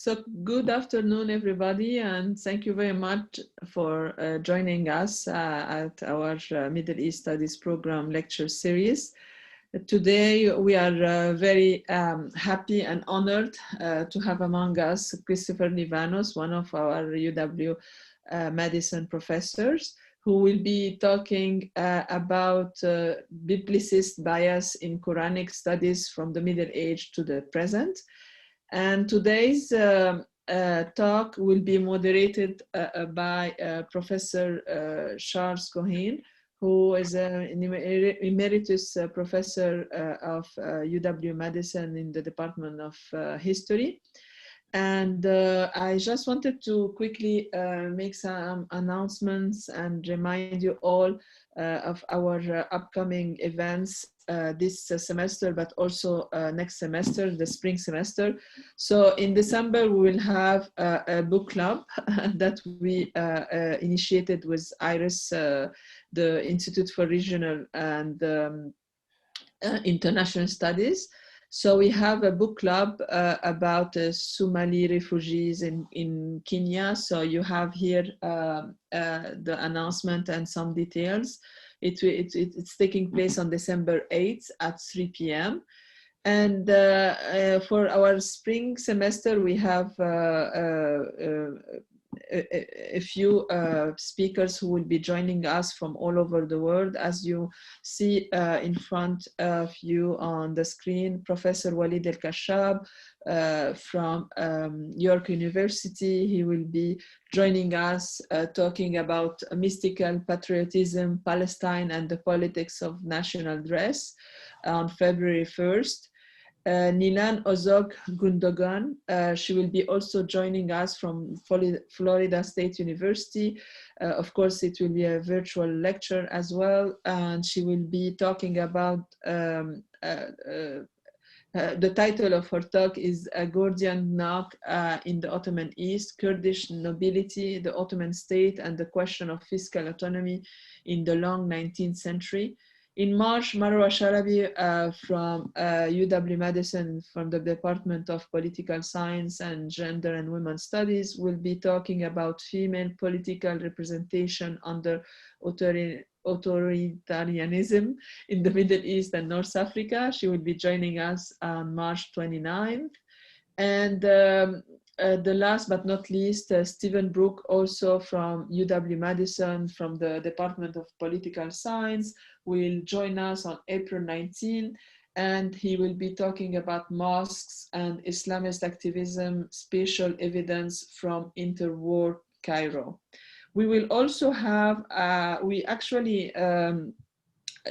So good afternoon, everybody, and thank you very much for joining us at our Middle East Studies Program lecture series. Today, we are very happy and honored to have among us Christopher Livanos, one of our UW Madison professors, who will be talking about biblicist bias in Quranic studies from the Middle Age to the present. And today's talk will be moderated by Professor Charles Cohen, who is an emeritus professor of UW-Madison in the Department of History. And I just wanted to quickly make some announcements and remind you all of our upcoming events this semester, but also next semester, the spring semester. So in December, we will have a book club that we initiated with IRIS, the Institute for Regional and International Studies. So we have a book club about Somali refugees in Kenya. So you have here the announcement and some details. It's taking place on December 8th at 3 p.m. And for our spring semester, we have a few speakers who will be joining us from all over the world. As you see in front of you on the screen, Professor Walid El-Kashab from York University. He will be joining us talking about mystical patriotism, Palestine, and the politics of national dress on February 1st. Nilan Ozog Gundogan, she will be also joining us from Florida State University. Of course, it will be a virtual lecture as well, and she will be talking about the title of her talk is A Gordian Knot in the Ottoman East, Kurdish Nobility, the Ottoman State, and the Question of Fiscal Autonomy in the Long 19th Century. In March, Marwa Sharabi from UW-Madison from the Department of Political Science and Gender and Women's Studies will be talking about female political representation under authoritarianism in the Middle East and North Africa. She will be joining us on March 29th. And the last but not least, Stephen Brook, also from UW-Madison from the Department of Political Science, will join us on April 19, and he will be talking about mosques and Islamist activism, spatial evidence from interwar Cairo. We will also have, we actually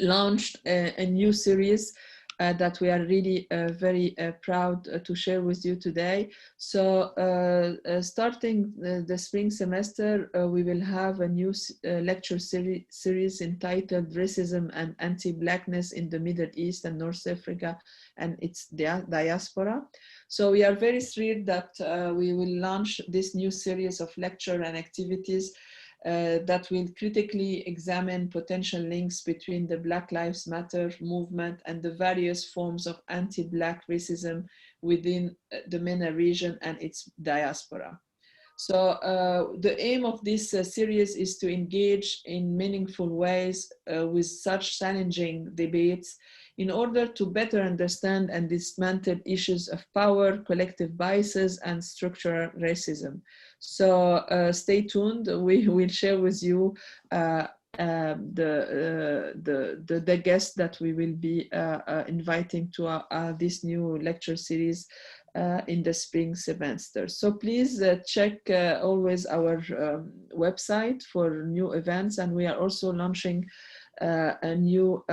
launched a new series that we are really very proud to share with you today. So starting the spring semester, we will have a new lecture series entitled Racism and Anti-Blackness in the Middle East and North Africa and its diaspora. So we are very thrilled that we will launch this new series of lecture and activities that will critically examine potential links between the Black Lives Matter movement and the various forms of anti-Black racism within the MENA region and its diaspora. So the aim of this series is to engage in meaningful ways with such challenging debates in order to better understand and dismantle issues of power, collective biases, and structural racism. So stay tuned. We will share with you the guests that we will be inviting to this new lecture series in the spring semester. So please check always our website for new events, and we are also launching a new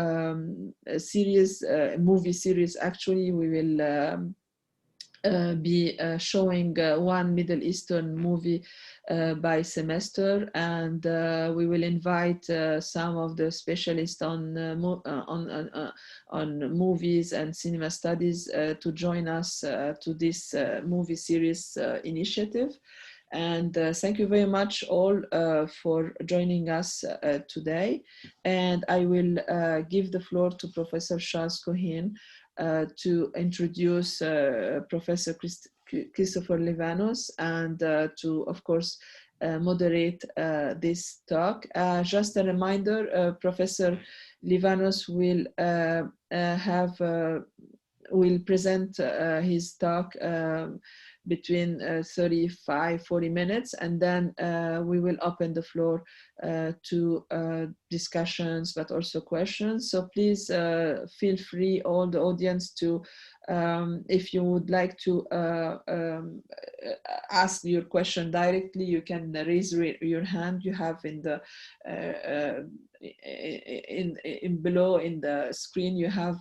series, movie series. Actually, we will be showing one Middle Eastern movie by semester, and we will invite some of the specialists on movies and cinema studies to join us to this movie series initiative. And thank you very much all for joining us today. And I will give the floor to Professor Charles Cohen to introduce Professor Christopher Livanos, and to, of course, moderate this talk. Just a reminder, Professor Livanos will present his talk between 35-40 minutes, and then we will open the floor to discussions, but also questions. So please feel free, all the audience, to if you would like to ask your question directly, you can raise your hand. You have in the below in the screen, you have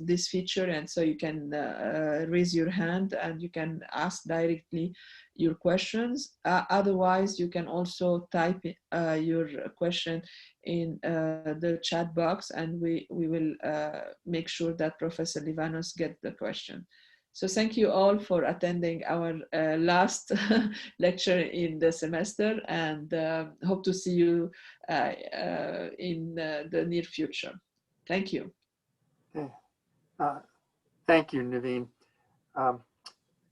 this feature, and so you can raise your hand and you can ask directly your questions. Otherwise, you can also type your question in the chat box, and we will make sure that Professor Livanos gets the question. So thank you all for attending our last lecture in the semester, and hope to see you in the near future. Thank you. Thank you, Naveen.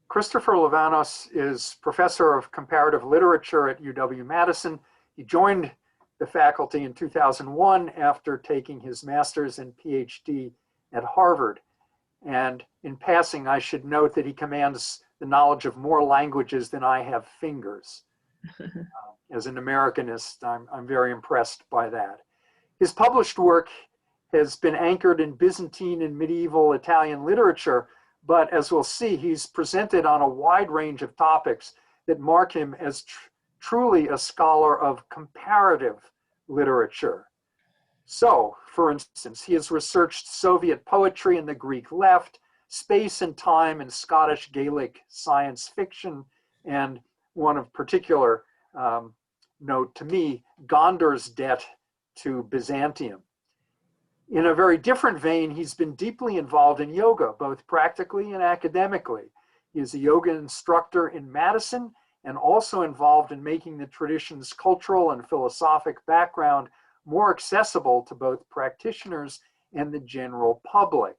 Christopher Livanos is professor of comparative literature at UW-Madison. He joined the faculty in 2001 after taking his master's and PhD at Harvard. And in passing, I should note that he commands the knowledge of more languages than I have fingers. As an Americanist, I'm very impressed by that. His published work has been anchored in Byzantine and medieval Italian literature, but as we'll see, he's presented on a wide range of topics that mark him as truly a scholar of comparative literature. So, for instance, he has researched Soviet poetry and the Greek left, space and time and Scottish Gaelic science fiction, and one of particular note to me, Gondar's debt to Byzantium. In a very different vein, he's been deeply involved in yoga, both practically and academically. He is a yoga instructor in Madison and also involved in making the tradition's cultural and philosophic background more accessible to both practitioners and the general public.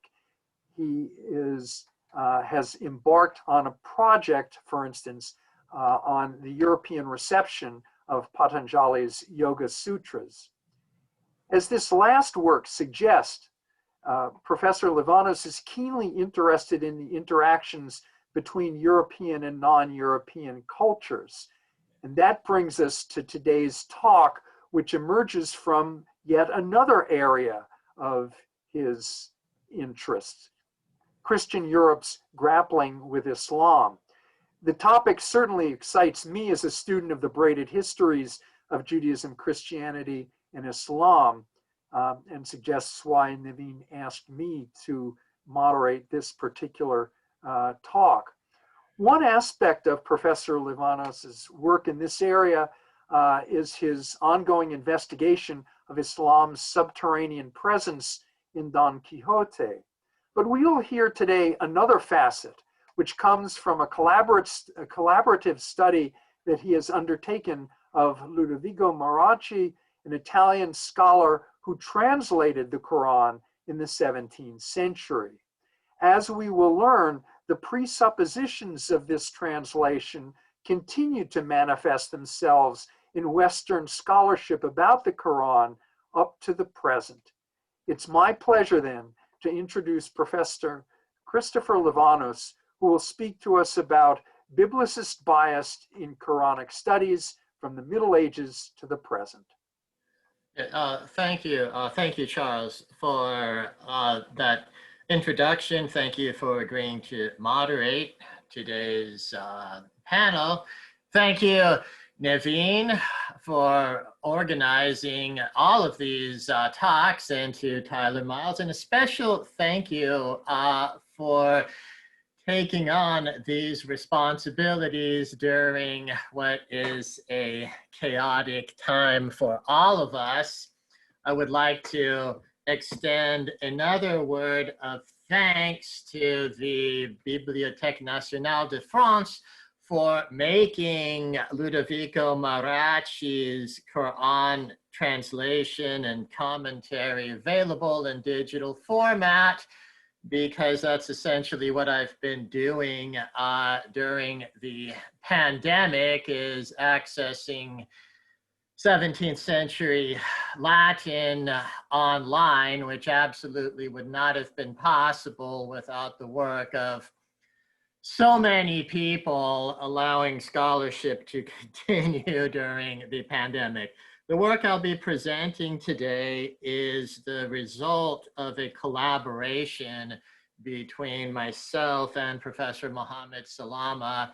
He has embarked on a project, for instance, on the European reception of Patanjali's Yoga Sutras. As this last work suggests, Professor Livanos is keenly interested in the interactions between European and non-European cultures. And that brings us to today's talk, which emerges from yet another area of his interest, Christian Europe's grappling with Islam. The topic certainly excites me as a student of the braided histories of Judaism, Christianity, and Islam, and suggests why Naveen asked me to moderate this particular talk. One aspect of Professor Livanos's work in this area is his ongoing investigation of Islam's subterranean presence in Don Quixote. But we'll hear today another facet, which comes from a collaborative study that he has undertaken of Ludovico Marracci, an Italian scholar who translated the Quran in the 17th century. As we will learn, the presuppositions of this translation continue to manifest themselves in Western scholarship about the Quran up to the present. It's my pleasure then to introduce Professor Christopher Livanos, who will speak to us about biblicist bias in Quranic studies from the Middle Ages to the present. Thank you, Charles, for that introduction. Thank you for agreeing to moderate today's panel. Thank you, Naveen, for organizing all of these talks, and to Tyler Miles, and a special thank you for taking on these responsibilities during what is a chaotic time for all of us. I would like to extend another word of thanks to the Bibliothèque Nationale de France for making Ludovico Marracci's Quran translation and commentary available in digital format. because that's essentially what I've been doing during the pandemic, is accessing 17th century Latin online, which absolutely would not have been possible without the work of so many people allowing scholarship to continue during the pandemic. The work I'll be presenting today is the result of a collaboration between myself and Professor Mohammed Salama,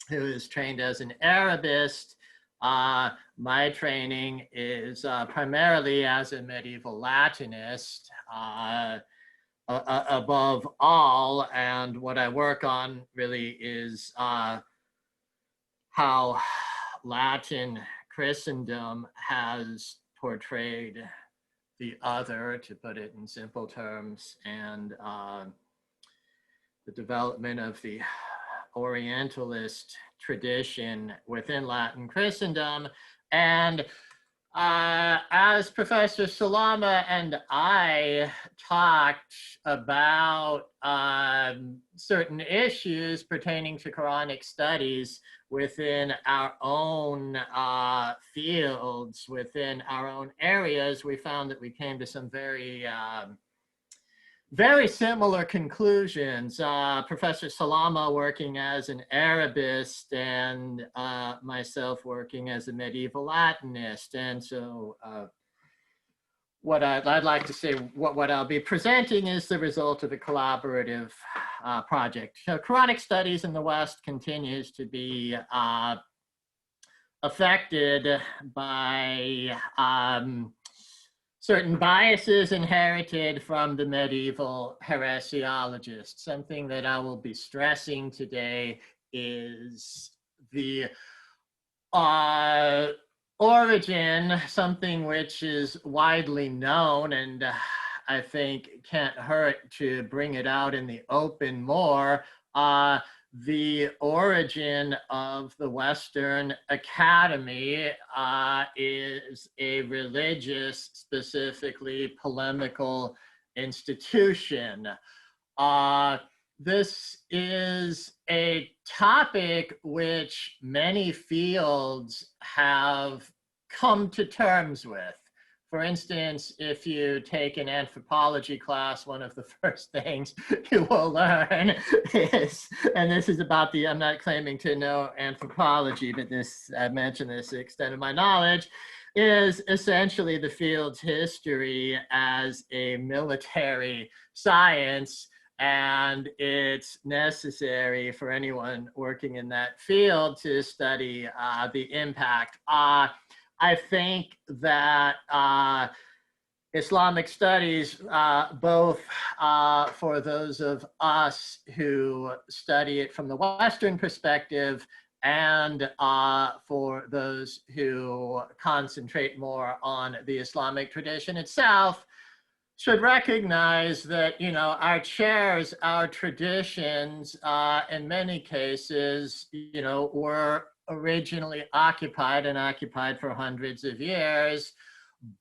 who is trained as an Arabist. My training is primarily as a medieval Latinist, above all, and what I work on really is how Latin Christendom has portrayed the other, to put it in simple terms, and the development of the Orientalist tradition within Latin Christendom. And as Professor Salama and I talked about certain issues pertaining to Quranic studies within our own fields, within our own areas, we found that we came to some very similar conclusions. Professor Salama working as an Arabist and myself working as a medieval Latinist. And so what I'd like to say, what I'll be presenting is the result of a collaborative project. So Quranic studies in the West continues to be affected by certain biases inherited from the medieval heresiologists. Something that I will be stressing today is the origin, something which is widely known, and I think can't hurt to bring it out in the open more. The origin of the Western Academy is a religious, specifically polemical institution. This is a topic which many fields have come to terms with. For instance, if you take an anthropology class, one of the first things you will learn is, and this is about the, I'm not claiming to know anthropology, but this, I mentioned this to the extent of my knowledge, is essentially the field's history as a military science, and it's necessary for anyone working in that field to study the impact. I think that Islamic studies, both for those of us who study it from the Western perspective and for those who concentrate more on the Islamic tradition itself, should recognize that, you know, our chairs, our traditions, in many cases, you know, were originally occupied for hundreds of years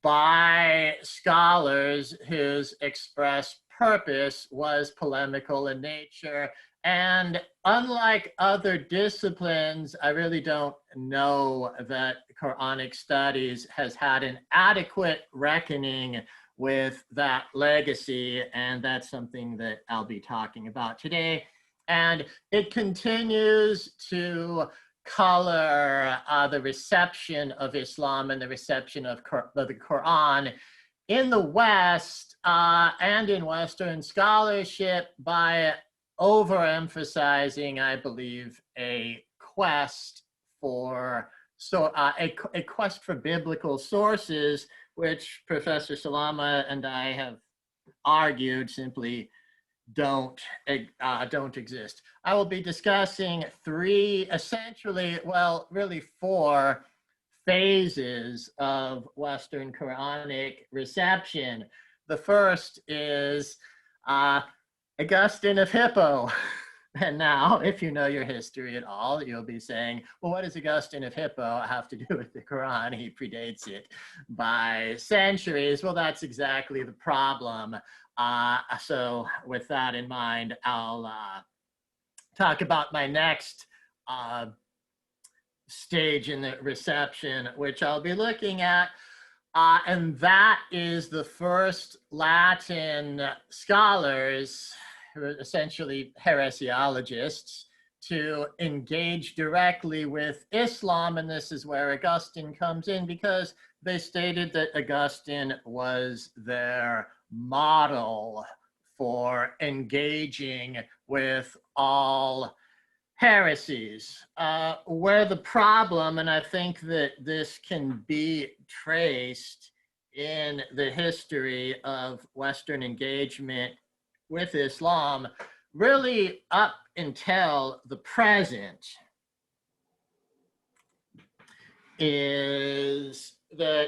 by scholars whose express purpose was polemical in nature. And unlike other disciplines, I really don't know that Quranic studies has had an adequate reckoning with that legacy, and that's something that I'll be talking about today. And it continues to color the reception of Islam and the reception of the Quran in the West and in Western scholarship by overemphasizing, I believe, a quest for a quest for biblical sources, which Professor Salama and I have argued simply don't exist. I will be discussing really four phases of Western Quranic reception. The first is Augustine of Hippo. And now, if you know your history at all, you'll be saying, well, what does Augustine of Hippo have to do with the Quran? He predates it by centuries. Well, that's exactly the problem. So with that in mind, I'll talk about my next stage in the reception, which I'll be looking at. And that is the first Latin scholars, who are essentially heresiologists, to engage directly with Islam. And this is where Augustine comes in, because they stated that Augustine was their model for engaging with all heresies. Where the problem, and I think that this can be traced in the history of Western engagement with Islam, really up until the present, is that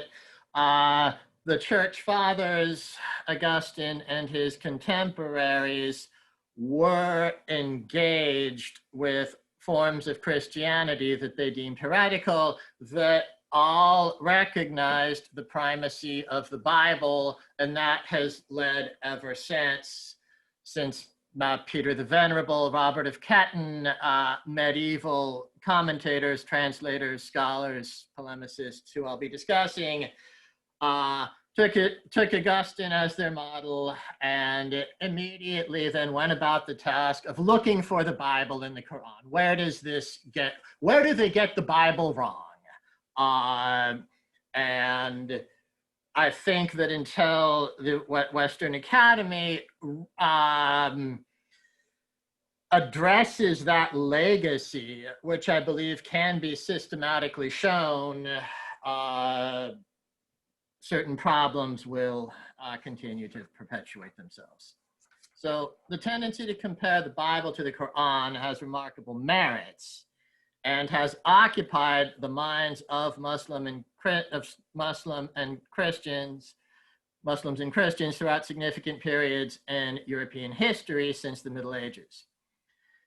the church fathers, Augustine and his contemporaries, were engaged with forms of Christianity that they deemed heretical, that all recognized the primacy of the Bible, and that has led ever since Peter the Venerable, Robert of Ketton, medieval commentators, translators, scholars, polemicists, who I'll be discussing, took Augustine as their model, and immediately then went about the task of looking for the Bible in the Quran. Where do they get the Bible wrong? And I think that until the Western Academy addresses that legacy, which I believe can be systematically shown, certain problems will continue to perpetuate themselves. So the tendency to compare the Bible to the Quran has remarkable merits and has occupied the minds of Muslims and Christians throughout significant periods in European history since the Middle Ages.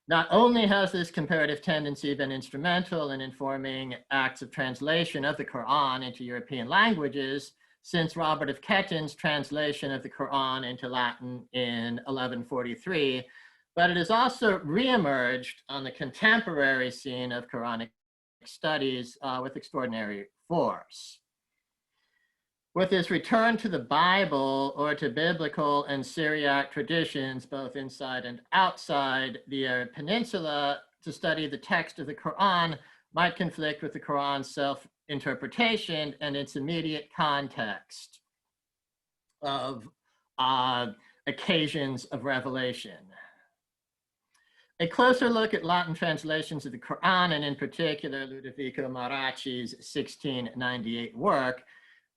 Not only has this comparative tendency been instrumental in informing acts of translation of the Quran into European languages, since Robert of Ketton's translation of the Quran into Latin in 1143, but it has also reemerged on the contemporary scene of Quranic studies with extraordinary force. With his return to the Bible, or to biblical and Syriac traditions, both inside and outside the Arab Peninsula, to study the text of the Quran might conflict with the Quran's self-interpretation and its immediate context of occasions of revelation. A closer look at Latin translations of the Quran, and in particular Ludovico Maracci's 1698 work,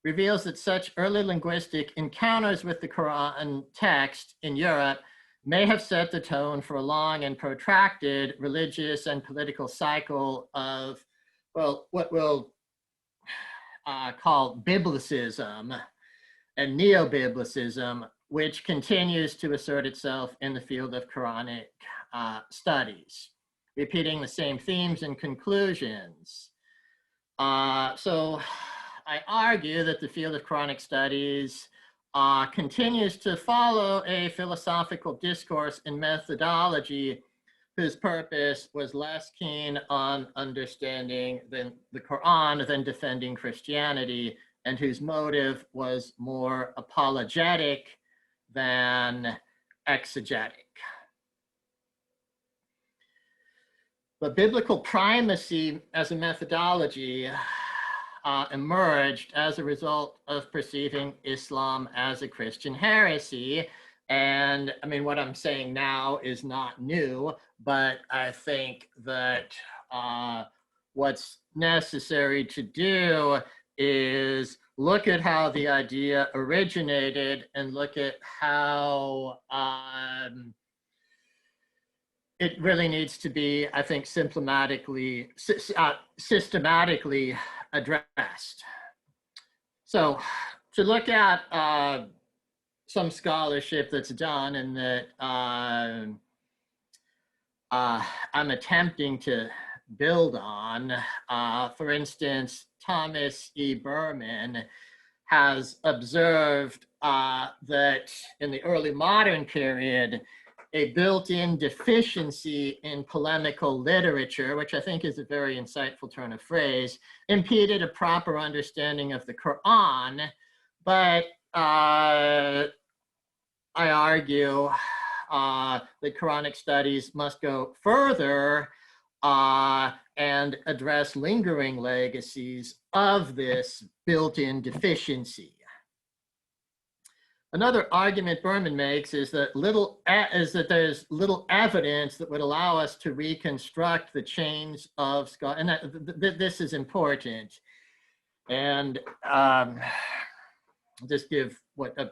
reveals that such early linguistic encounters with the Quran text in Europe may have set the tone for a long and protracted religious and political cycle of, well, what we'll call biblicism and neo-biblicism, which continues to assert itself in the field of Quranic studies, repeating the same themes and conclusions. So I argue that the field of Quranic studies continues to follow a philosophical discourse and methodology whose purpose was less keen on understanding the Quran than defending Christianity, and whose motive was more apologetic than exegetic. But biblical primacy as a methodology emerged as a result of perceiving Islam as a Christian heresy. And I mean, what I'm saying now is not new, but I think that what's necessary to do is look at how the idea originated and look at how it really needs to be, I think, systematically addressed. So to look at some scholarship that's done and that I'm attempting to build on. For instance, Thomas E. Berman has observed that in the early modern period, a built-in deficiency in polemical literature, which I think is a very insightful turn of phrase, impeded a proper understanding of the Quran. But I argue that Quranic studies must go further and address lingering legacies of this built-in deficiency. Another argument Berman makes is that there's little evidence that would allow us to reconstruct the chains of scholarship, and this is important. And just give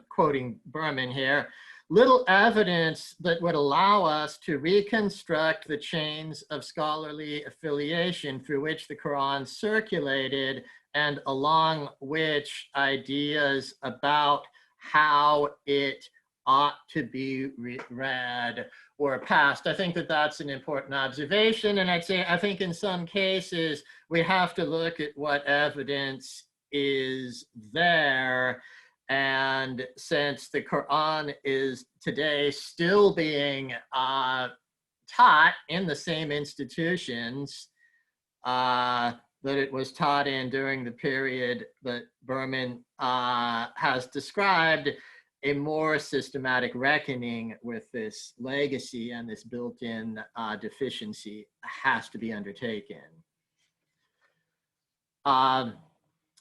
quoting Berman here, little evidence that would allow us to reconstruct the chains of scholarly affiliation through which the Quran circulated and along which ideas about how it ought to be read were passed. I think that that's an important observation. And I'd say, I think in some cases, we have to look at what evidence is there. And since the Quran is today still being taught in the same institutions that it was taught in during the period that Berman has described, a more systematic reckoning with this legacy and this built-in deficiency has to be undertaken.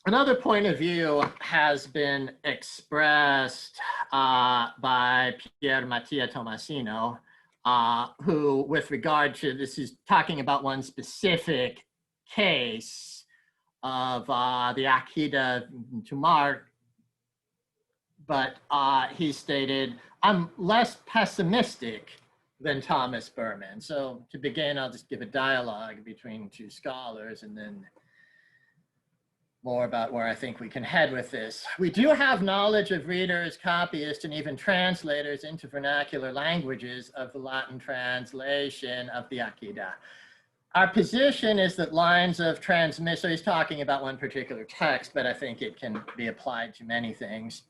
Another point of view has been expressed by Pier Mattia Tomasino, who, with regard to, this is talking about one specific case of the Aqidah Tumar, but he stated, I'm less pessimistic than Thomas Berman. So to begin, I'll just give a dialogue between two scholars and then more about where I think we can head with this. We do have knowledge of readers, copyists, and even translators into vernacular languages of the Latin translation of the Aqidah. Our position is that lines of transmission, so he's talking about one particular text, but I think it can be applied to many things.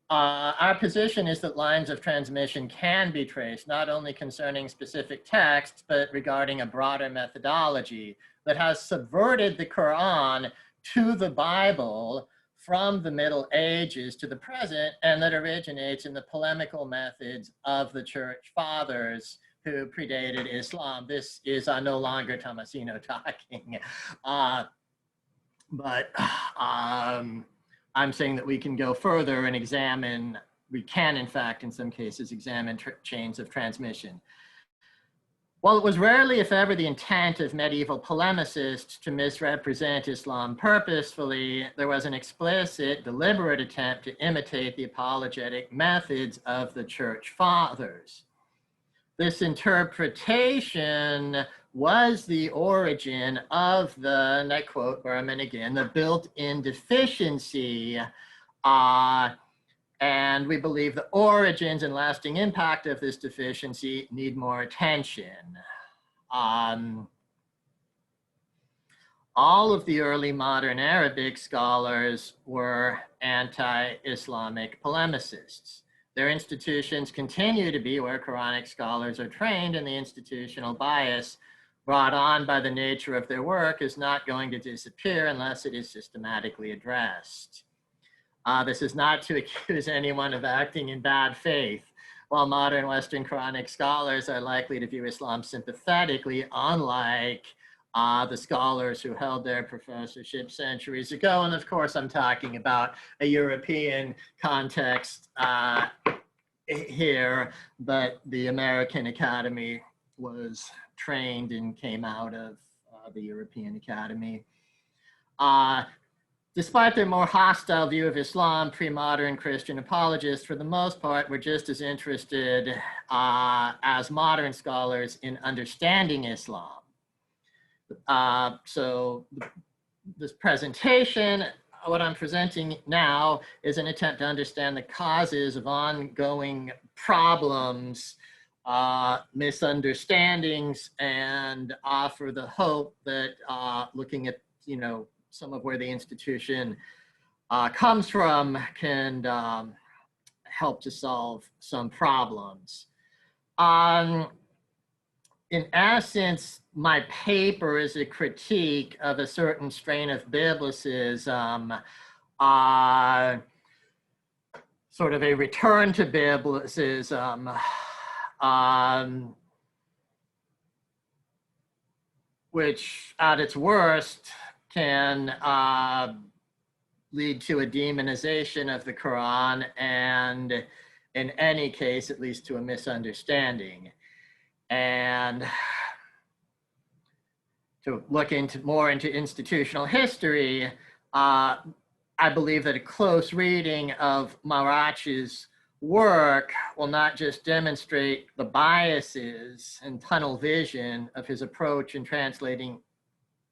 Our position is that lines of transmission can be traced, not only concerning specific texts, but regarding a broader methodology that has subverted the Quran to the Bible from the Middle Ages to the present, and that originates in the polemical methods of the Church Fathers who predated Islam. This is no longer Tomasino talking, but I'm saying that we can go further and examine, we can in fact in some cases examine chains of transmission. While it was rarely, if ever, the intent of medieval polemicists to misrepresent Islam purposefully, there was an explicit, deliberate attempt to imitate the apologetic methods of the Church Fathers. This interpretation was the origin of the, and I quote Berman again, the built-in deficiency, and we believe the origins and lasting impact of this deficiency need more attention. All of the early modern Arabic scholars were anti-Islamic polemicists. Their institutions continue to be where Quranic scholars are trained, and the institutional bias brought on by the nature of their work is not going to disappear unless it is systematically addressed. This is not to accuse anyone of acting in bad faith. While modern Western Quranic scholars are likely to view Islam sympathetically, unlike the scholars who held their professorship centuries ago. And of course, I'm talking about a European context here, but the American Academy was trained and came out of the European Academy. Despite their more hostile view of Islam, pre-modern Christian apologists, for the most part, were just as interested as modern scholars in understanding Islam. So this presentation, what I'm presenting now, is an attempt to understand the causes of ongoing problems misunderstandings and offer the hope that looking at, some of where the institution comes from can help to solve some problems. In essence, my paper is a critique of a certain strain of biblicism, sort of a return to biblicism, which at its worst can lead to a demonization of the Quran, and in any case, at least to a misunderstanding. And to look more into institutional history, I believe that a close reading of Marachi's work will not just demonstrate the biases and tunnel vision of his approach in translating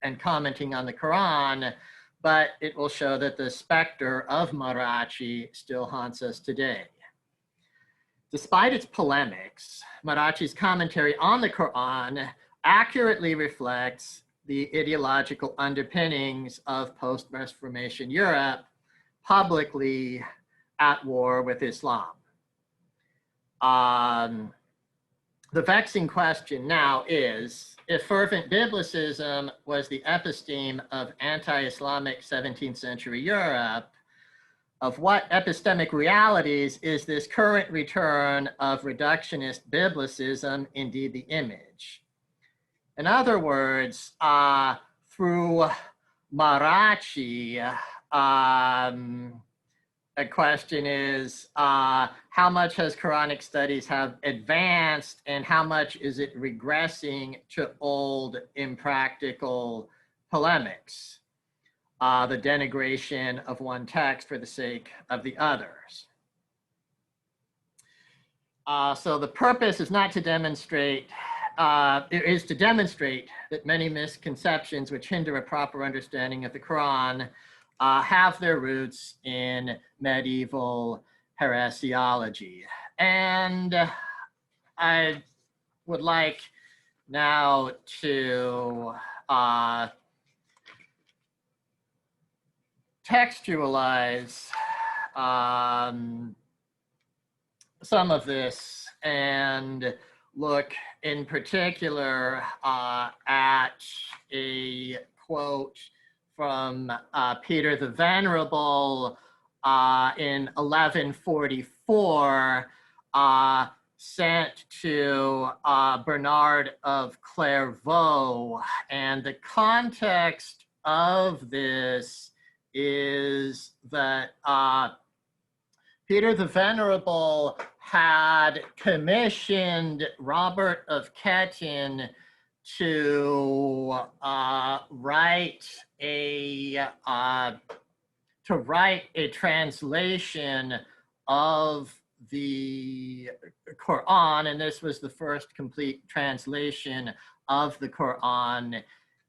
and commenting on the Quran, but it will show that the specter of Marachi still haunts us today. Despite its polemics, Marachi's commentary on the Quran accurately reflects the ideological underpinnings of post-Reformation Europe, publicly at war with Islam. The vexing question now is, if fervent biblicism was the episteme of anti-Islamic 17th century Europe, of what epistemic realities is this current return of reductionist biblicism indeed the image? In other words, through Marachi, a question is, how much has Quranic studies have advanced and how much is it regressing to old impractical polemics? The denigration of one text for the sake of the others. So the purpose is not to demonstrate, it is to demonstrate that many misconceptions which hinder a proper understanding of the Quran have their roots in medieval heresiology. And I would like now to textualize some of this and look in particular at a quote from Peter the Venerable in 1144, sent to Bernard of Clairvaux. And the context of this is that Peter the Venerable had commissioned Robert of Kettin to write a translation of the Quran, and this was the first complete translation of the Quran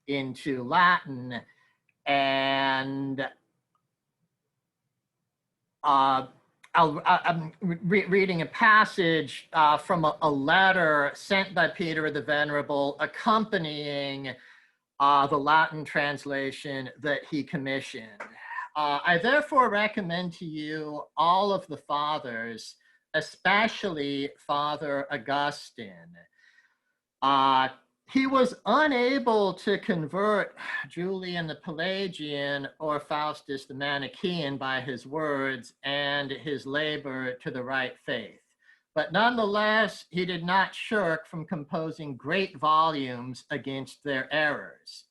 into Latin. And I'm reading a passage from a letter sent by Peter the Venerable accompanying the Latin translation that he commissioned. I therefore recommend to you all of the fathers, especially Father Augustine. He was unable to convert Julian the Pelagian or Faustus the Manichaean by his words and his labor to the right faith. But nonetheless, he did not shirk from composing great volumes against their errors.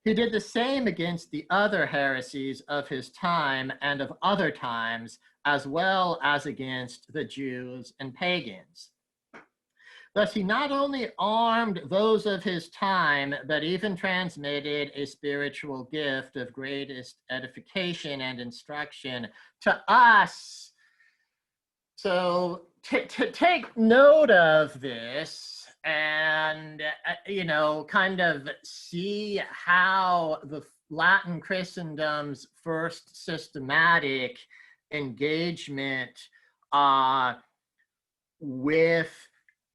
He did the same against the other heresies of his time and of other times, as well as against the Jews and pagans. Thus, he not only armed those of his time, but even transmitted a spiritual gift of greatest edification and instruction to us. So to take note of this and, kind of see how the Latin Christendom's first systematic engagement with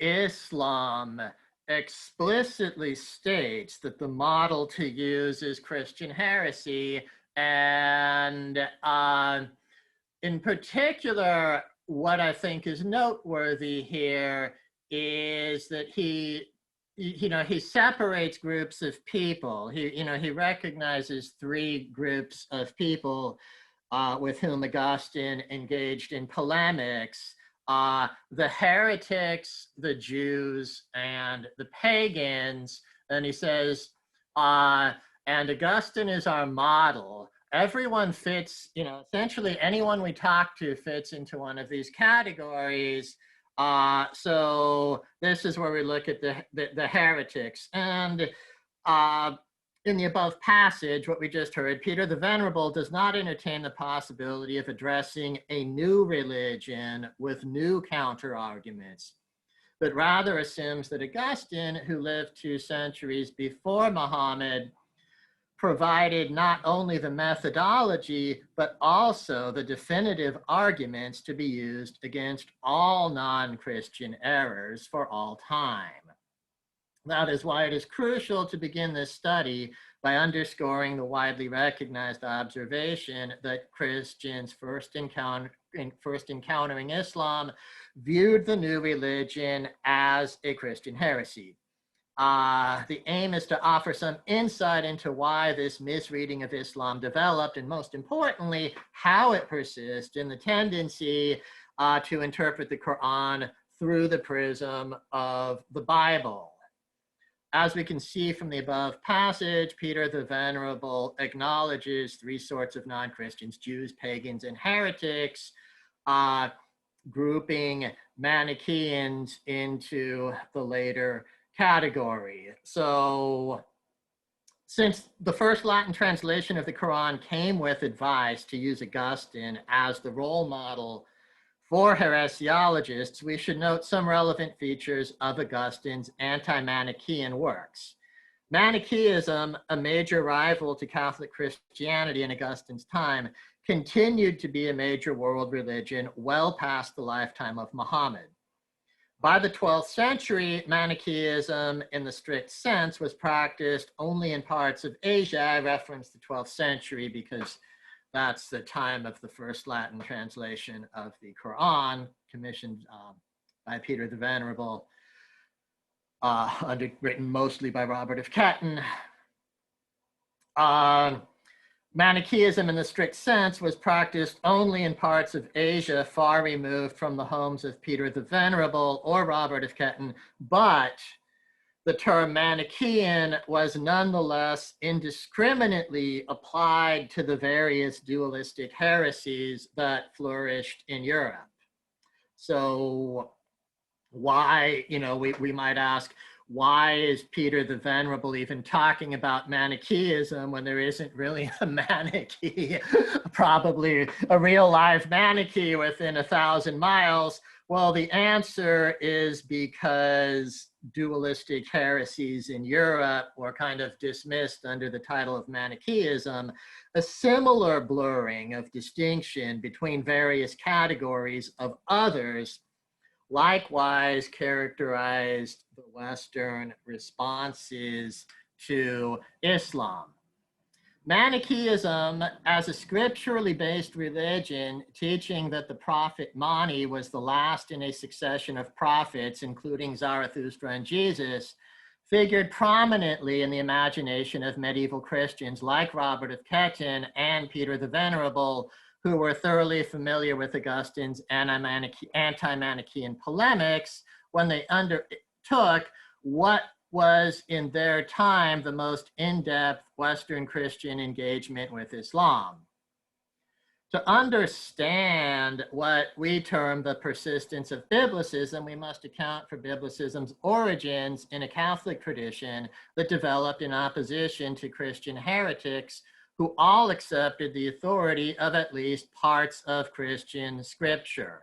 Islam explicitly states that the model to use is Christian heresy. And in particular, what I think is noteworthy here is that he separates groups of people. He recognizes three groups of people with whom Augustine engaged in polemics: the heretics, the Jews, and the pagans. And he says, and Augustine is our model. Everyone fits, essentially anyone we talk to fits into one of these categories. So this is where we look at the heretics. And in the above passage, what we just heard, Peter the Venerable does not entertain the possibility of addressing a new religion with new counter-arguments, but rather assumes that Augustine, who lived 2 centuries before Muhammad, provided not only the methodology, but also the definitive arguments to be used against all non-Christian errors for all time. That is why it is crucial to begin this study by underscoring the widely recognized observation that Christians first encountering Islam viewed the new religion as a Christian heresy. The aim is to offer some insight into why this misreading of Islam developed, and most importantly, how it persists in the tendency to interpret the Quran through the prism of the Bible. As we can see from the above passage, Peter the Venerable acknowledges 3 sorts of non-Christians: Jews, pagans, and heretics, grouping Manichaeans into the later category. So since the first Latin translation of the Quran came with advice to use Augustine as the role model for heresiologists, we should note some relevant features of Augustine's anti-Manichaean works. Manichaeism, a major rival to Catholic Christianity in Augustine's time, continued to be a major world religion well past the lifetime of Muhammad. By the 12th century, Manichaeism in the strict sense was practiced only in parts of Asia. I reference the 12th century because that's the time of the first Latin translation of the Quran, commissioned by Peter the Venerable, written mostly by Robert of Ketton. Manichaeism in the strict sense was practiced only in parts of Asia far removed from the homes of Peter the Venerable or Robert of Ketton, but the term Manichaean was nonetheless indiscriminately applied to the various dualistic heresies that flourished in Europe. So why, we might ask, why is Peter the Venerable even talking about Manichaeism when there isn't really a Manichae, probably a real live Manichae within 1,000 miles? Well, the answer is because dualistic heresies in Europe were kind of dismissed under the title of Manichaeism. A similar blurring of distinction between various categories of others likewise characterized the Western responses to Islam. Manichaeism, as a scripturally based religion teaching that the prophet Mani was the last in a succession of prophets, including Zarathustra and Jesus, figured prominently in the imagination of medieval Christians like Robert of Ketton and Peter the Venerable, who were thoroughly familiar with Augustine's anti-Manichaean polemics when they undertook what was in their time the most in-depth Western Christian engagement with Islam. To understand what we term the persistence of Biblicism, we must account for Biblicism's origins in a Catholic tradition that developed in opposition to Christian heretics who all accepted the authority of at least parts of Christian scripture.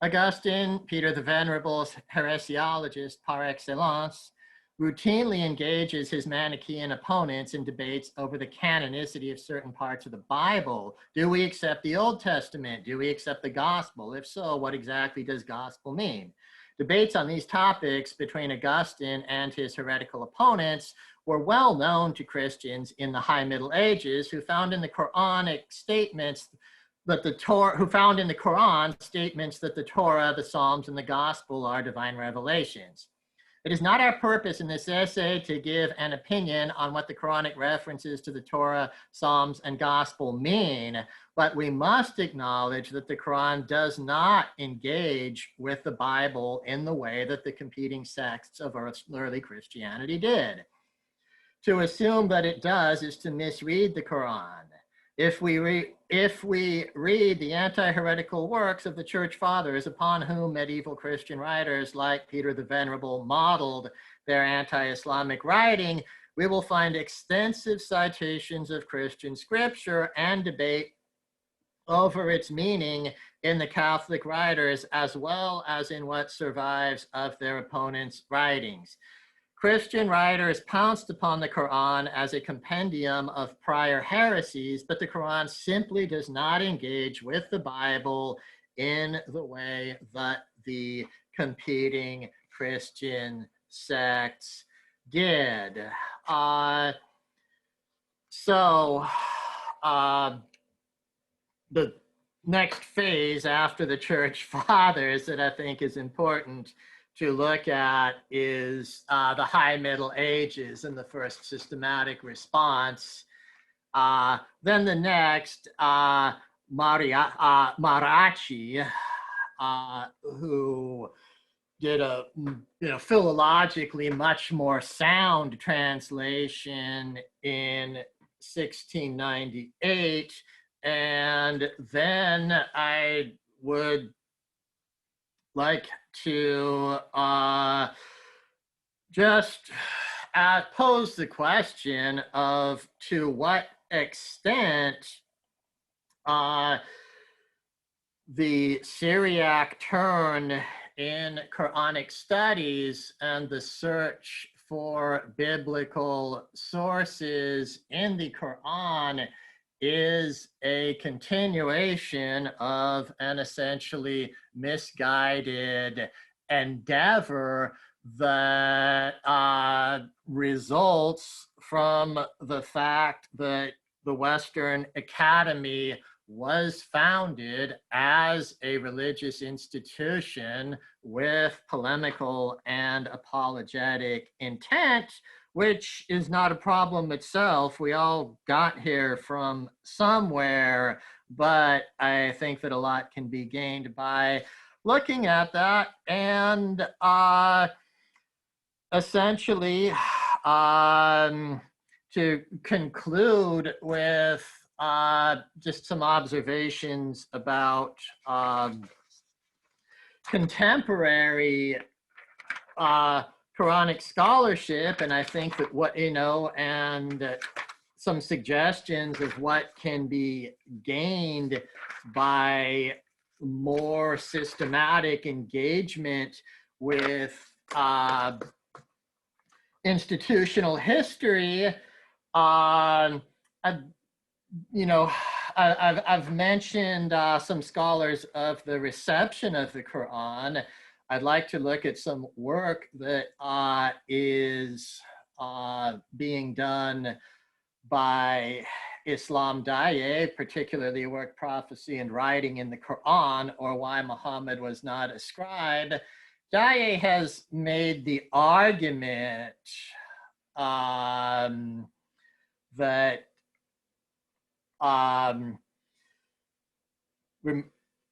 Augustine, Peter the Venerable's heresiologist par excellence, routinely engages his Manichaean opponents in debates over the canonicity of certain parts of the Bible. Do we accept the Old Testament? Do we accept the gospel? If so, what exactly does gospel mean? Debates on these topics between Augustine and his heretical opponents were well known to Christians in the High Middle Ages, who found in the Quranic statements that the Torah, that the Torah, the Psalms, and the Gospel are divine revelations. It is not our purpose in this essay to give an opinion on what the Quranic references to the Torah, Psalms, and Gospel mean, but we must acknowledge that the Quran does not engage with the Bible in the way that the competing sects of early Christianity did. To assume that it does is to misread the Quran. If we read the anti-heretical works of the Church Fathers, upon whom medieval Christian writers like Peter the Venerable modeled their anti-Islamic writing, we will find extensive citations of Christian scripture and debate over its meaning in the Catholic writers, as well as in what survives of their opponents' writings. Christian writers pounced upon the Quran as a compendium of prior heresies, but the Quran simply does not engage with the Bible in the way that the competing Christian sects did. The next phase after the Church Fathers that I think is important to look at is the High Middle Ages and the first systematic response. Then the next, Marachi, who did a philologically much more sound translation in 1698. And then I would like to just pose the question of to what extent the Syriac turn in Quranic studies and the search for biblical sources in the Quran is a continuation of an essentially misguided endeavor that results from the fact that the Western Academy was founded as a religious institution with polemical and apologetic intent, which is not a problem itself. We all got here from somewhere, but I think that a lot can be gained by looking at that and essentially to conclude with just some observations about contemporary Quranic scholarship, and I think that and some suggestions of what can be gained by more systematic engagement with institutional history. I've mentioned some scholars of the reception of the Quran. I'd like to look at some work that is being done by Islam Daye, particularly the work Prophecy and Writing in the Quran, or Why Muhammad Was Not a Scribe. Daye has made the argument that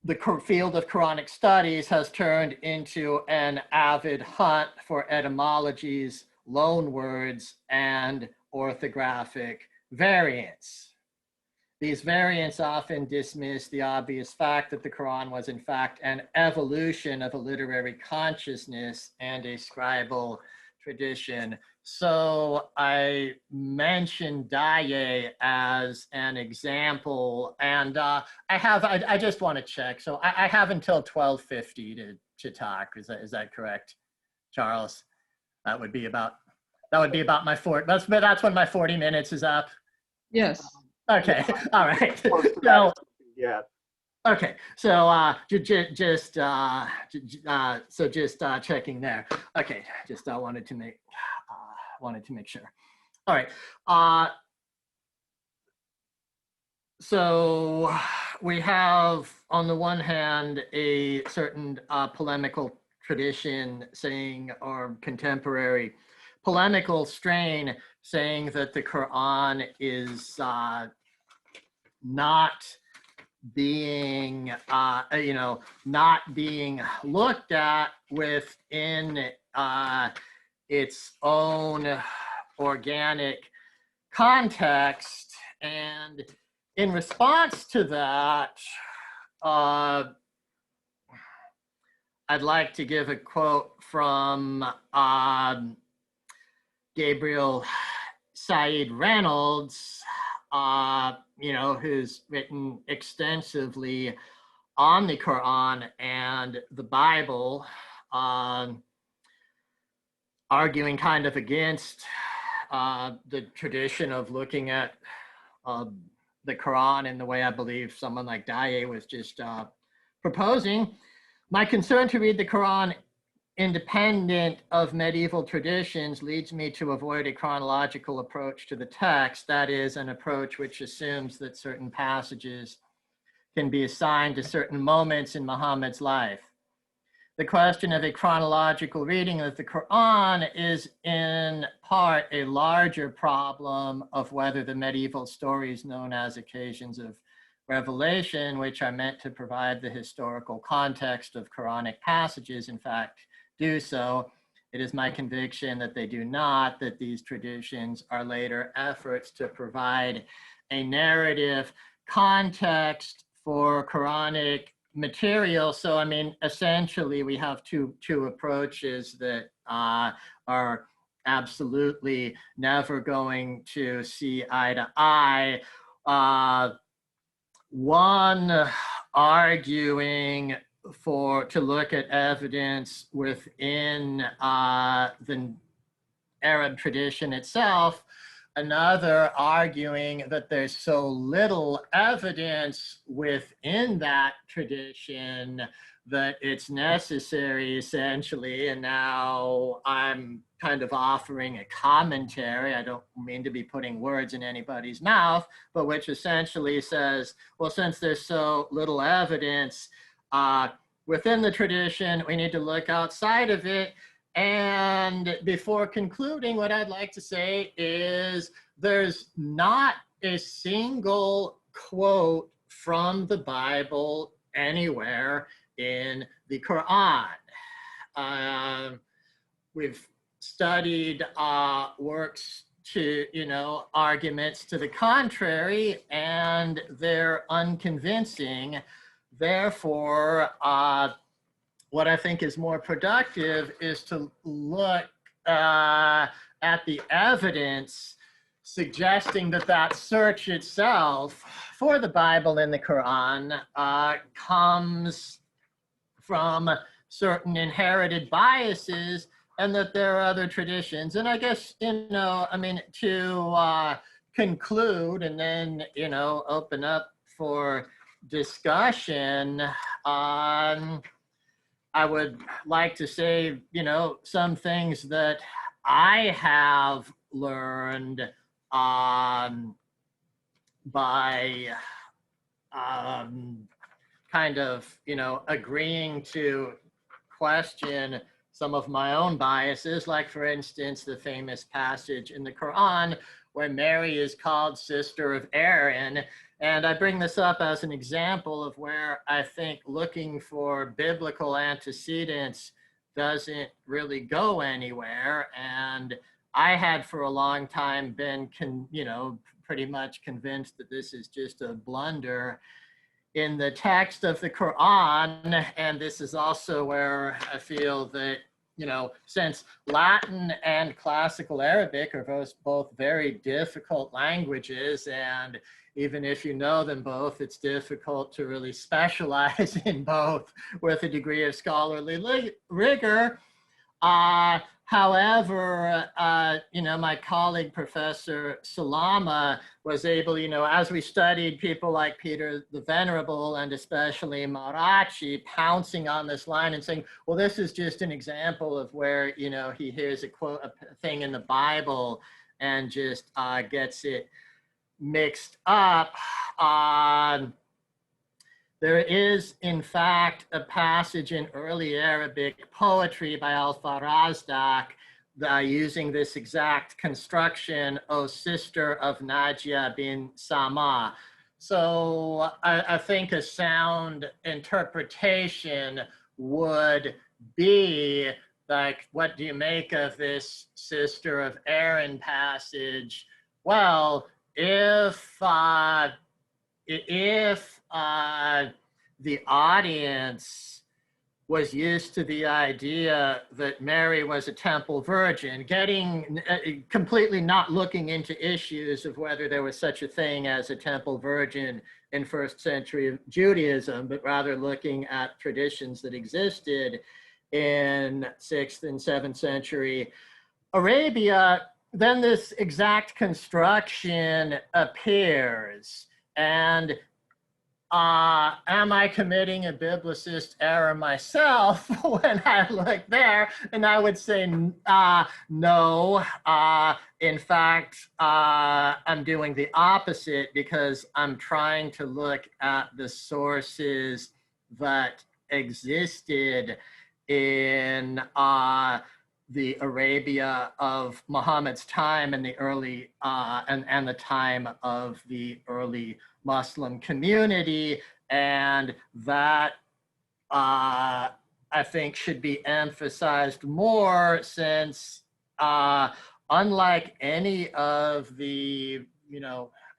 the field of Quranic studies has turned into an avid hunt for etymologies, loanwords, and orthographic variants. These variants often dismiss the obvious fact that the Quran was in fact an evolution of a literary consciousness and a scribal tradition. So I mentioned Daye as an example, and I just want to check. So I have until 12:50 to talk. Is that correct, Charles? That would be about my that's when my 40 minutes is up. Yes. Okay. All right. So, yeah. Okay, so just checking there. Okay, just wanted to make sure. All right. So we have, on the one hand, a certain polemical tradition saying, or contemporary polemical strain saying that the Quran is not being, not being looked at within its own organic context. And in response to that, I'd like to give a quote from Gabriel Said Reynolds, who's written extensively on the Quran and the Bible, arguing kind of against the tradition of looking at the Quran in the way I believe someone like Daye was just proposing. My concern to read the Quran independent of medieval traditions leads me to avoid a chronological approach to the text, that is, an approach which assumes that certain passages can be assigned to certain moments in Muhammad's life. The question of a chronological reading of the Quran is in part a larger problem of whether the medieval stories known as occasions of revelation, which are meant to provide the historical context of Quranic passages, in fact, do so. It is my conviction that they do not, that these traditions are later efforts to provide a narrative context for Quranic material. So, I mean, essentially, we have two approaches that are absolutely never going to see eye to eye. One arguing to look at evidence within the Arab tradition itself, another arguing that there's so little evidence within that tradition that it's necessary, essentially. And now I'm kind of offering a commentary. I don't mean to be putting words in anybody's mouth, but which essentially says, well, since there's so little evidence within the tradition, we need to look outside of it. And before concluding, what I'd like to say is there's not a single quote from the Bible anywhere in the Quran. We've studied works to, arguments to the contrary, and they're unconvincing. Therefore, what I think is more productive is to look at the evidence suggesting that search itself for the Bible and the Quran comes from certain inherited biases, and that there are other traditions. And I guess, to conclude and then, open up for discussion, I would like to say, some things that I have learned by kind of, agreeing to question some of my own biases, like, for instance, the famous passage in the Quran where Mary is called sister of Aaron. And I bring this up as an example of where I think looking for biblical antecedents doesn't really go anywhere. And I had for a long time been, pretty much convinced that this is just a blunder in the text of the Quran. And this is also where I feel that, since Latin and classical Arabic are both very difficult languages, and even if you know them both, it's difficult to really specialize in both with a degree of scholarly rigor. However, you know, my colleague, Professor Salama, was able, you know, as we studied people like Peter the Venerable and especially Marachi pouncing on this line and saying, well, this is just an example of where, you know, he hears a quote, a thing in the Bible and just gets it mixed up. There is, in fact, a passage in early Arabic poetry by Al-Farazdak using this exact construction, O sister of Najia bin Sama. So I think a sound interpretation would be like, what do you make of this sister of Aaron passage? Well, if the audience was used to the idea that Mary was a temple virgin, completely not looking into issues of whether there was such a thing as a temple virgin in first century Judaism, but rather looking at traditions that existed in 6th and 7th century Arabia, then this exact construction appears. And am I committing a biblicist error myself when I look there? And I would say no. In fact, I'm doing the opposite because I'm trying to look at the sources that existed in the Arabia of Muhammad's time and the early and the time of the early Muslim community, and that I think should be emphasized more, since unlike any of the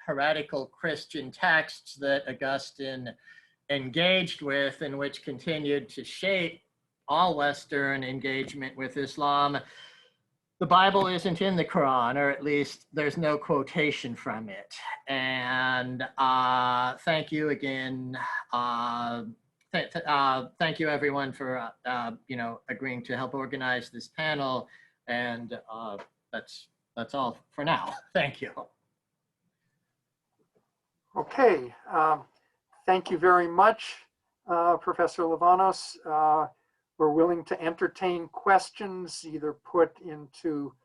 heretical Christian texts that Augustine engaged with and which continued to shape all Western engagement with Islam, the Bible isn't in the Quran, or at least there's no quotation from it. And thank you again. Thank you everyone for agreeing to help organize this panel. And that's all for now. Thank you. Okay, thank you very much, Professor Livanos. We're willing to entertain questions, either put into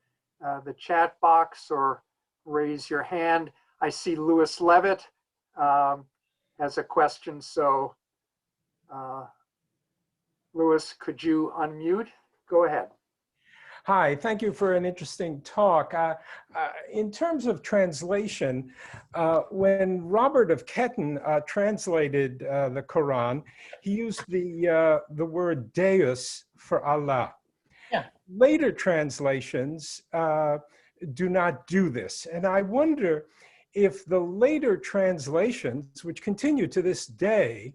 the chat box or raise your hand. I see Louis Levitt has a question, so Louis, could you unmute? Go ahead. Hi, thank you for an interesting talk. In terms of translation, when Robert of Ketton translated the Quran, he used the word Deus for Allah. Yeah. Later translations do not do this. And I wonder if the later translations, which continue to this day,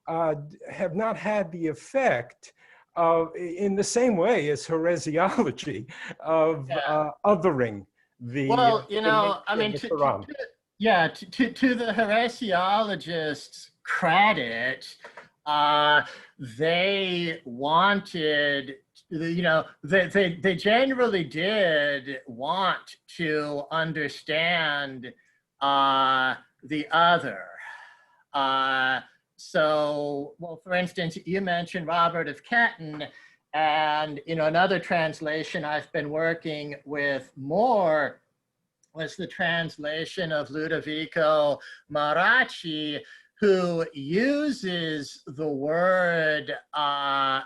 have not had the effect in the same way as heresiology of othering the well, I mean, to the heresiologists' credit, they wanted, they generally did want to understand the other. So, well, for instance, you mentioned Robert of Ketton, and another translation I've been working with more was the translation of Ludovico Marachi, who uses the word,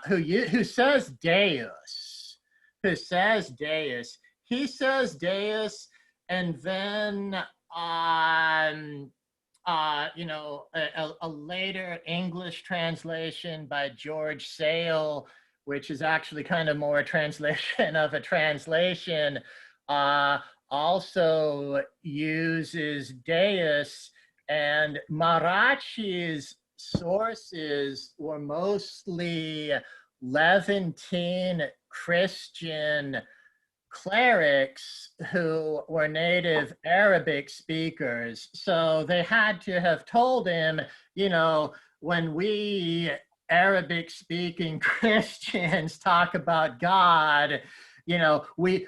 who says Deus, He says Deus, and then a later English translation by George Sale, which is actually kind of more a translation of a translation, also uses Deus. And Marachi's sources were mostly Levantine Christian clerics who were native Arabic speakers. So they had to have told him, when we Arabic speaking Christians talk about God, you know, we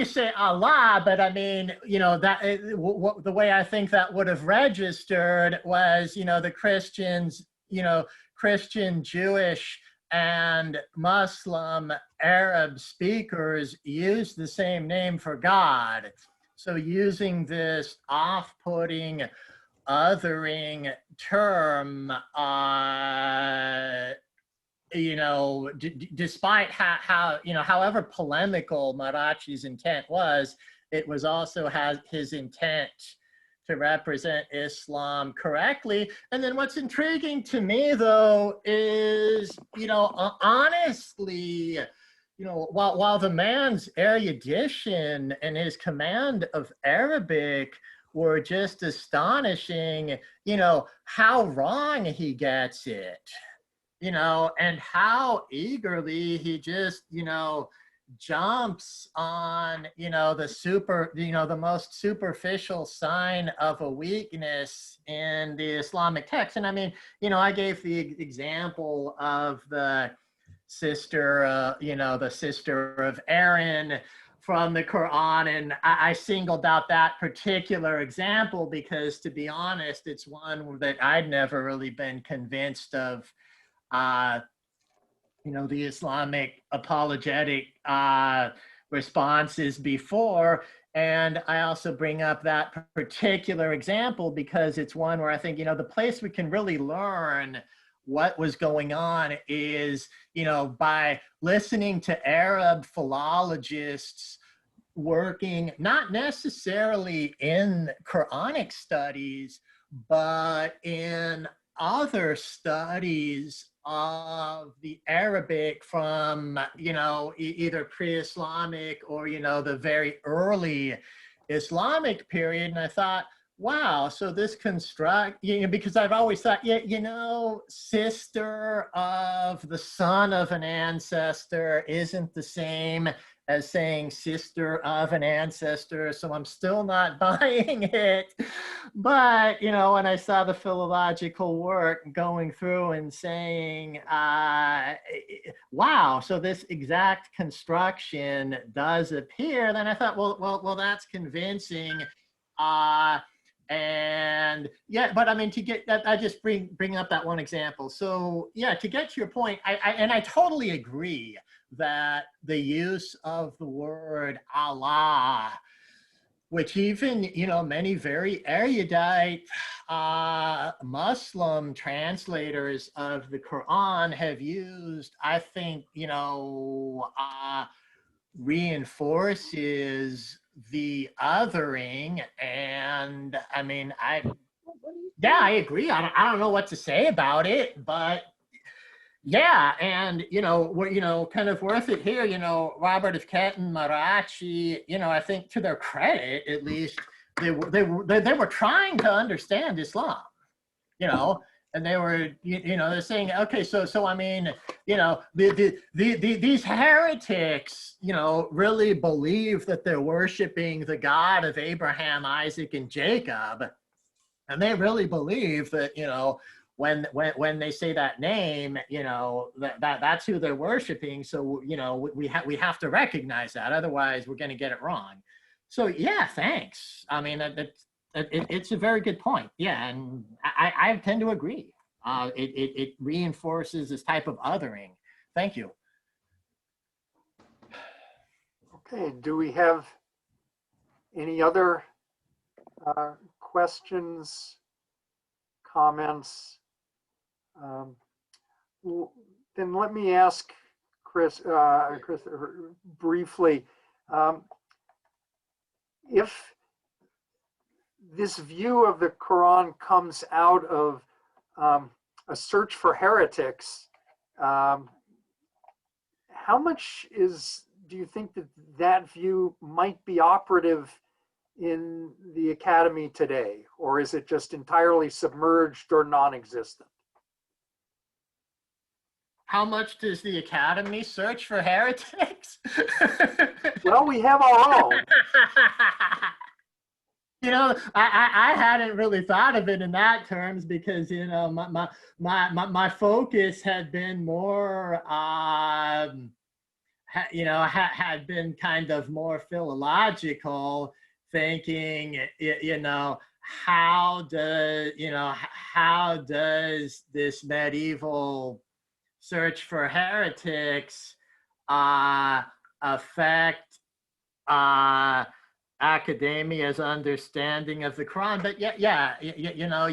say Allah, but I mean, you know, that the way I think that would have registered was, you know, the Christians, you know, Christian, Jewish, and Muslim Arab speakers use the same name for God. So using this off-putting, othering term, you know, despite how, you know, however polemical Marachi's intent was, it was also his intent to represent Islam correctly. And then what's intriguing to me, though, is, you know, honestly, you know, while the man's erudition and his command of Arabic were just astonishing, you know, how wrong he gets it, you know, and how eagerly he just, you know, jumps on, you know, the most superficial sign of a weakness in the Islamic text. And I mean, you know, I gave the example of the sister, you know, the sister of Aaron from the Quran, and I singled out that particular example because, to be honest, it's one that I'd never really been convinced of, you know, the Islamic apologetic responses before. And I also bring up that particular example because it's one where I think, you know, the place we can really learn what was going on is, you know, by listening to Arab philologists working not necessarily in Quranic studies, but in other studies of the Arabic from, you know, either pre-Islamic or, you know, the very early Islamic period. And I thought, wow, so this construct, you know, because I've always thought, yeah, you know, sister of the son of an ancestor isn't the same as saying sister of an ancestor, so I'm still not buying it. But, you know, when I saw the philological work going through and saying, wow, so this exact construction does appear, then I thought, well, that's convincing. And yeah, but I mean, to get that, I just bring up that one example. So yeah, to get to your point, I totally agree that the use of the word Allah, which even, you know, many very erudite Muslim translators of the Quran have used, I think, you know, reinforces the othering. And I mean, I agree. I don't know what to say about it, but yeah. And, you know, we're, you know, kind of worth it here, you know, Robert of Ketton, Marachi, you know, I think to their credit, at least, they were trying to understand Islam, you know, and they were, you know, they're saying, okay, so I mean, you know, these heretics, you know, really believe that they're worshiping the God of Abraham, Isaac, and Jacob, and they really believe that, you know, when they say that name, you know, that's who they're worshiping. So, you know, we have to recognize that, otherwise we're going to get it wrong. So yeah, thanks. I mean, it's a very good point. Yeah, and I tend to agree. It reinforces this type of othering. Thank you. Okay, do we have any other questions, comments? Then let me ask Chris briefly, if this view of the Quran comes out of a search for heretics, how much do you think that view might be operative in the academy today, or is it just entirely submerged or non-existent? How much does the academy search for heretics? Well, we have our own. You know, I hadn't really thought of it in that terms because, you know, my focus had been more, you know, had been kind of more philological, thinking, you know, how does this medieval search for heretics affect academia's understanding of the Quran? But you know,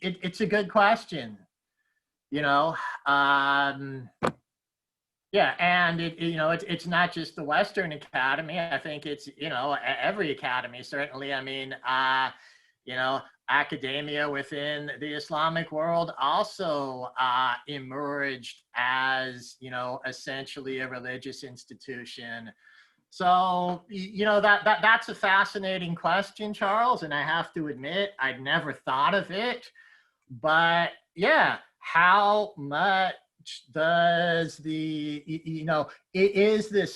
it's a good question, you know. Yeah, and you know, it's not just the Western Academy. I think it's, you know, every academy, certainly. I mean, you know, academia within the Islamic world also emerged as, you know, essentially a religious institution. So, you know, that's a fascinating question, Charles, and I have to admit, I'd never thought of it. But yeah, how much does the, you know, is the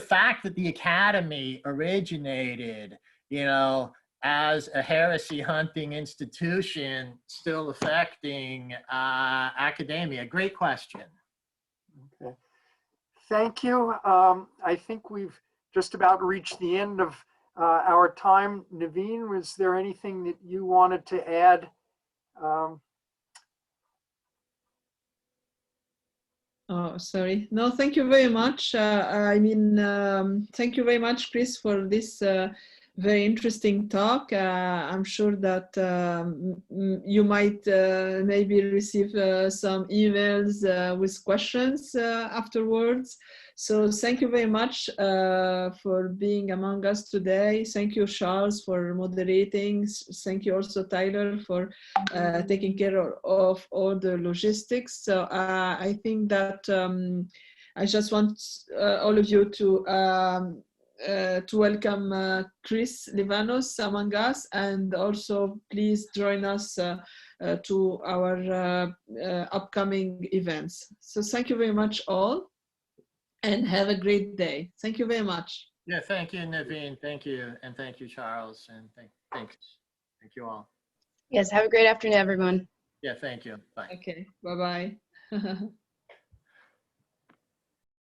fact that the academy originated, you know, as a heresy hunting institution still affecting academia? Great question. Okay. Thank you. I think we've just about reached the end of our time. Naveen, was there anything that you wanted to add? Oh, sorry. No, thank you very much. I mean, thank you very much, Chris, for this very interesting talk. I'm sure that you might maybe receive some emails with questions afterwards. So thank you very much for being among us today. Thank you, Charles, for moderating. Thank you also, Tyler, for taking care of all the logistics. So I think that I just want all of you to welcome Chris Livanos among us, and also please join us to our upcoming events. So thank you very much all, and have a great day. Thank you very much. Yeah, thank you, Naveen. Thank you, and thank you, Charles, and thank you all. Yes, have a great afternoon, everyone. Yeah, thank you. Bye. Okay, bye-bye.